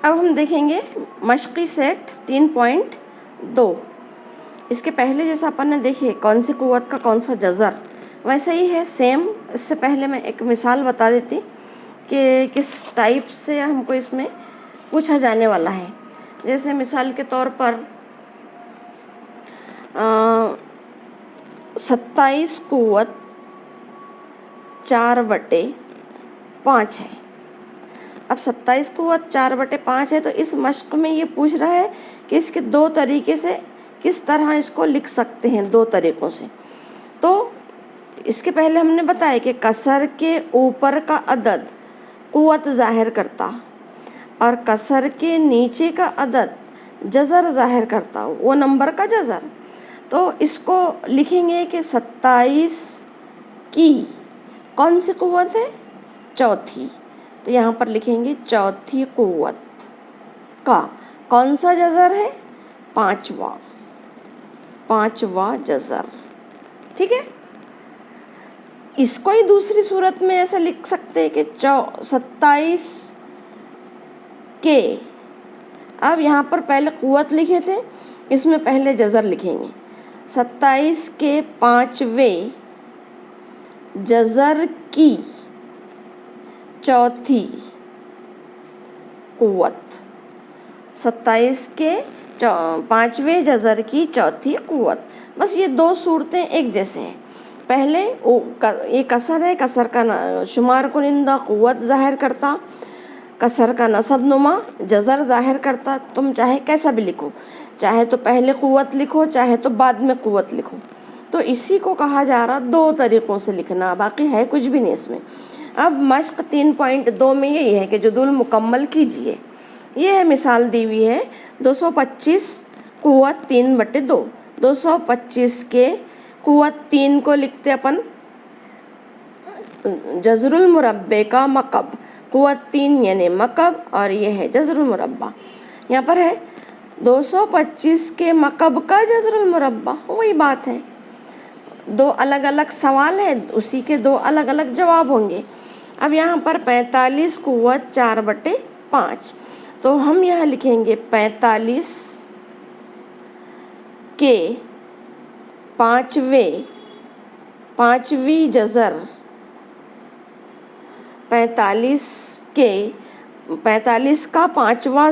اب ہم دیکھیں گے مشقی سیٹ 3.2. اس کے پہلے جیسا اپن نے دیکھے کون سی قوت کا کون سا جذر، ویسے ہی ہے سیم. اس سے پہلے میں ایک مثال بتا دیتی کہ کس ٹائپ سے ہم کو اس میں پوچھا جانے والا ہے. جیسے مثال کے طور پر 27 قوت 4/5 ہے. اب 27 قوت 4/5 ہے تو اس مشق میں یہ پوچھ رہا ہے کہ اس کے دو طریقے سے کس طرح اس کو لکھ سکتے ہیں، دو طریقوں سے. تو اس کے پہلے ہم نے بتایا کہ کسر کے اوپر کا عدد قوت ظاہر کرتا اور کسر کے نیچے کا عدد جذر ظاہر کرتا، وہ نمبر کا جذر. تو اس کو لکھیں گے کہ 27 کی کون سی قوت ہے؟ چوتھی. تو یہاں پر لکھیں گے چوتھی قوت کا کون سا جذر ہے؟ پانچواں جذر. ٹھیک ہے. اس کو ہی دوسری صورت میں ایسا لکھ سکتے کہ 27 کے، اب یہاں پر پہلے قوت لکھے تھے، اس میں پہلے جذر لکھیں گے. 27 کے 5ویں جذر کی چوتھی قوت. 27 کے 5ویں جذر کی چوتھی قوت. بس یہ دو صورتیں ایک جیسے ہیں. پہلے یہ کسر ہے، کسر کا شمار کنندہ قوت ظاہر کرتا، کسر کا نصب نما جذر ظاہر کرتا. تم چاہے کیسا بھی لکھو، چاہے تو پہلے قوت لکھو، چاہے تو بعد میں قوت لکھو. تو اسی کو کہا جا رہا دو طریقوں سے لکھنا، باقی ہے کچھ بھی نہیں اس میں. اب مشق 3.2 میں یہی ہے کہ جدول مکمل کیجئے. یہ ہے مثال دی ہوئی ہے 225 قوت 3/2. 225 کے قوت 3 کو لکھتے اپن جذر المربع کا مکب. قوت 3 یعنی مکب اور یہ ہے جذر المربع. یہاں پر ہے 225 کے مکب کا جذر المربع. وہی بات ہے، دو الگ الگ سوال ہیں، اسی کے دو الگ الگ جواب ہوں گے. اب یہاں پر 45 قوت 4/5. تو ہم یہاں لکھیں گے 45 کے 5ویں جذر. 45 کا 5واں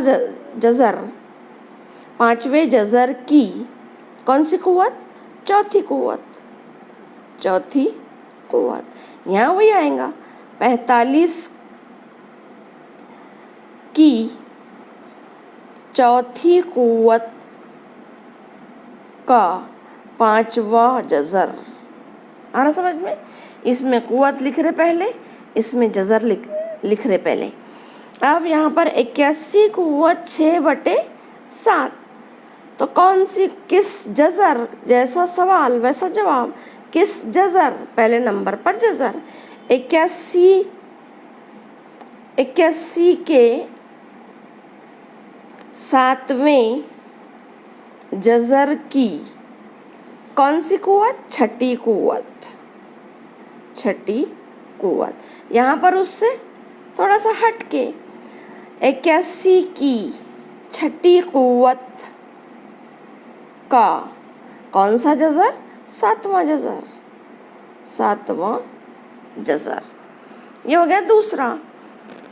جذر، 5ویں جذر کی کون سی قوت؟ چوتھی قوت. یہاں وہی آئیں گا 45 کی چوتھی قوت کا 5واں جذر. آ رہا سمجھ میں؟ اس میں قوت لکھ رہے پہلے، اس میں جذر لکھ رہے پہلے. اب یہاں پر 81 قوت 6/7. تو کون سی کس جذر؟ جیسا سوال ویسا جواب. کس جذر؟ پہلے نمبر پر جذر. 81 کے 7ویں جذر کی کون سی قوت؟ چھٹی قوت. یہاں پر اس سے تھوڑا سا ہٹ کے 81 کی چھٹی قوت کا کون سا جذر؟ 7واں جذر. یہ ہو گیا دوسرا.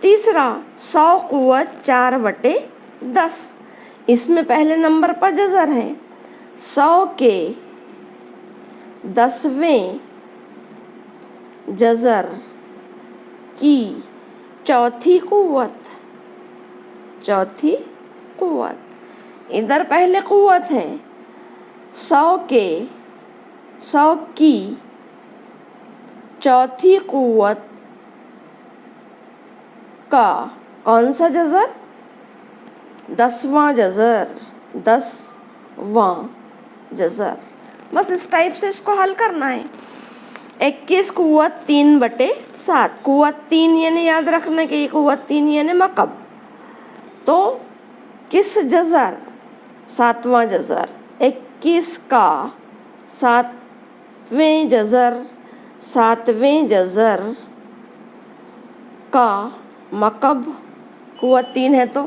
تیسرا 100 قوت 4/10. اس میں پہلے نمبر پر جذر ہے. 100 کے 10ویں جذر کی چوتھی قوت. ادھر پہلے قوت ہے 100 کی چوتھی قوت کا کون سا جذر؟ 10واں جذر. بس اس ٹائپ سے اس کو حل کرنا ہے. 21 قوت 3/7. قوت 3 یعنی یاد رکھنا کہ یہ قوت 3 یعنی مکب. تو کس جذر؟ 7واں جذر. 21 کا 7ویں جذر کا مکب. قوت 3 ہے تو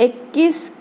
21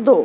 2।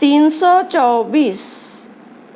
324,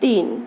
3,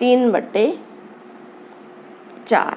3/4।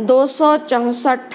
264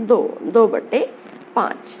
2/5,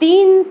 3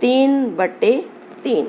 3/3,